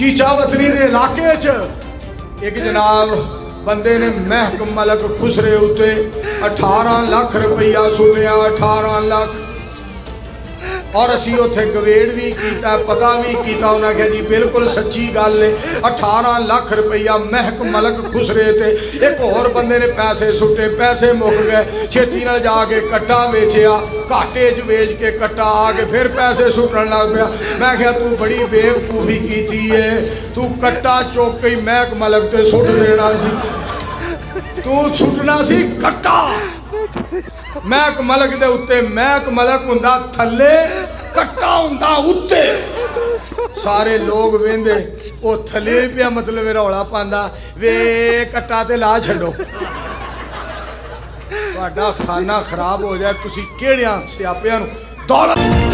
चीचा वतनी के इलाके एक जनाब बंदे ने महक मलक खुसरे उत्ते 18 लाख रुपया सुनिया 18 लाख और असी उथे गवेड़ भी किया पता भी किया उन्हें कहा जी बिल्कुल सच्ची गल है 18 लाख रुपया महक मलक खुसरे थे। एक होर बंदे ने पैसे सुटे पैसे मुक गए छेती नाल जाके कट्टा वेचिया घाटे च वेच के कट्टा आके फिर पैसे सुटन लग पाया। मैं क्या तू बड़ी बेवकूफी की है तू कट्टा चुक के महक मलक ते सुट देना सी तू सुटना सी कट्टा महक मलक दे उत्ते महक मलक हुंदा थल्ले कट्टा हुंदा उत्ते सारे लोग वेंदे ओ थल्ले पिया मतलब रौला पांदा वे कट्टा ते ला छड्डो तुहाडा खाना खराब हो जाए तुसी किहड़ियां सियापियां नूं दौलत